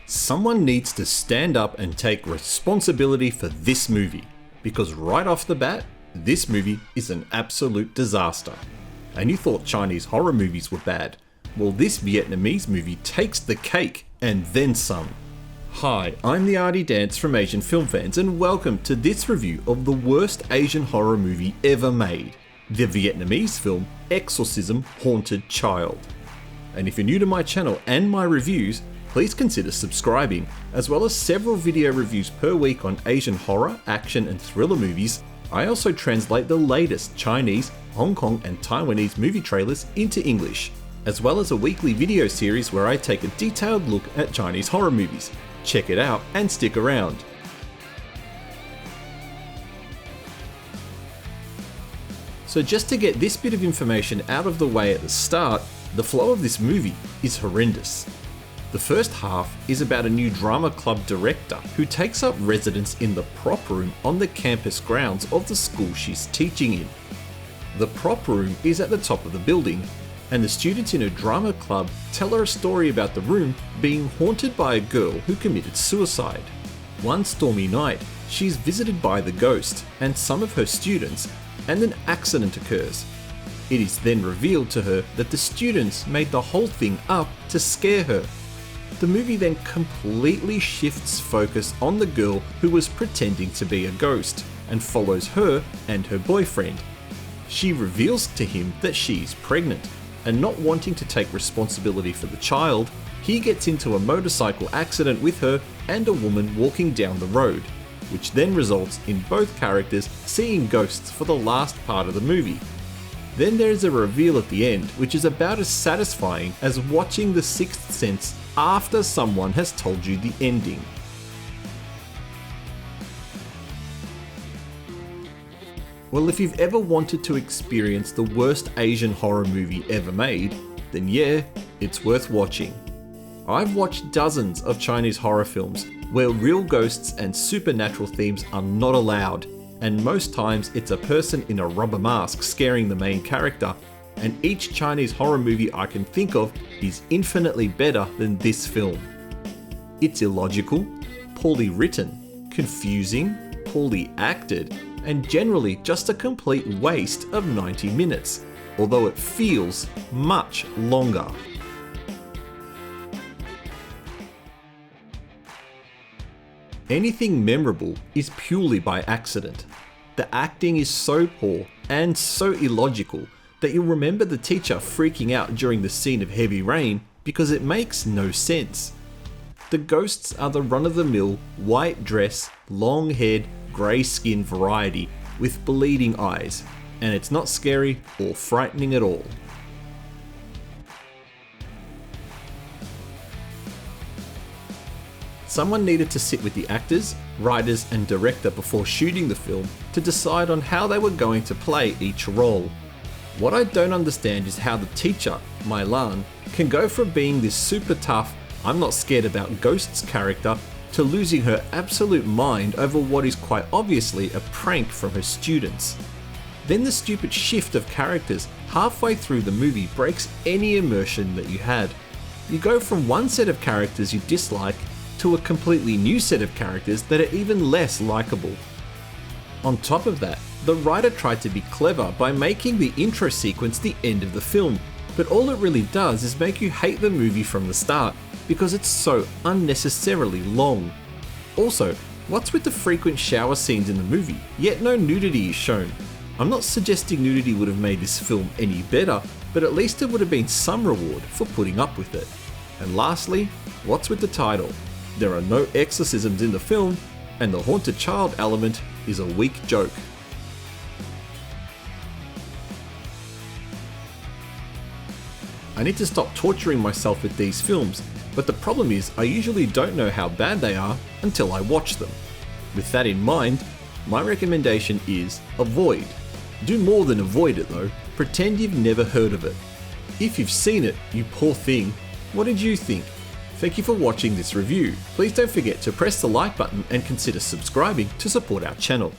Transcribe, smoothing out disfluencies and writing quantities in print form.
Someone needs to stand up and take responsibility for this movie, because right off the bat, this movie is an absolute disaster. And you thought Chinese horror movies were bad. Well, this Vietnamese movie takes the cake and then some. Hi, I'm the Artie Dance from Asian Film Fans, and welcome to this review of the worst Asian horror movie ever made, the Vietnamese film Exorcism: Haunted Child. And if you're new to my channel and my reviews, please consider subscribing, as well as several video reviews per week on Asian horror, action and thriller movies. I also translate the latest Chinese, Hong Kong and Taiwanese movie trailers into English, as well as a weekly video series where I take a detailed look at Chinese horror movies. Check it out and stick around. So just to get this bit of information out of the way at the start, the flow of this movie is horrendous. The first half is about a new drama club director who takes up residence in the prop room on the campus grounds of the school she's teaching in. The prop room is at the top of the building, and the students in her drama club tell her a story about the room being haunted by a girl who committed suicide. One stormy night, she's visited by the ghost and some of her students, and an accident occurs. It is then revealed to her that the students made the whole thing up to scare her. The movie then completely shifts focus on the girl who was pretending to be a ghost, and follows her and her boyfriend. She reveals to him that she's pregnant, and not wanting to take responsibility for the child, he gets into a motorcycle accident with her and a woman walking down the road, which then results in both characters seeing ghosts for the last part of the movie. Then there is a reveal at the end, which is about as satisfying as watching The Sixth Sense after someone has told you the ending. Well, if you've ever wanted to experience the worst Asian horror movie ever made, then yeah, it's worth watching. I've watched dozens of Chinese horror films where real ghosts and supernatural themes are not allowed, and most times it's a person in a rubber mask scaring the main character, and each Chinese horror movie I can think of is infinitely better than this film. It's illogical, poorly written, confusing, poorly acted, and generally just a complete waste of 90 minutes, although it feels much longer. Anything memorable is purely by accident. The acting is so poor and so illogical that you'll remember the teacher freaking out during the scene of heavy rain because it makes no sense. The ghosts are the run-of-the-mill, white dress, long-haired, grey skin variety with bleeding eyes, and it's not scary or frightening at all. Someone needed to sit with the actors, writers and director before shooting the film to decide on how they were going to play each role. What I don't understand is how the teacher, Mai Lan, can go from being this super tough, I'm not scared about ghosts character to losing her absolute mind over what is quite obviously a prank from her students. Then the stupid shift of characters halfway through the movie breaks any immersion that you had. You go from one set of characters you dislike to a completely new set of characters that are even less likable. On top of that, the writer tried to be clever by making the intro sequence the end of the film, but all it really does is make you hate the movie from the start, because it's so unnecessarily long. Also, what's with the frequent shower scenes in the movie, yet no nudity is shown? I'm not suggesting nudity would have made this film any better, but at least it would have been some reward for putting up with it. And lastly, what's with the title? There are no exorcisms in the film, and the haunted child element is a weak joke. I need to stop torturing myself with these films, but the problem is I usually don't know how bad they are until I watch them. With that in mind, my recommendation is avoid. Do more than avoid it though, pretend you've never heard of it. If you've seen it, you poor thing, what did you think? Thank you for watching this review. Please don't forget to press the like button and consider subscribing to support our channel.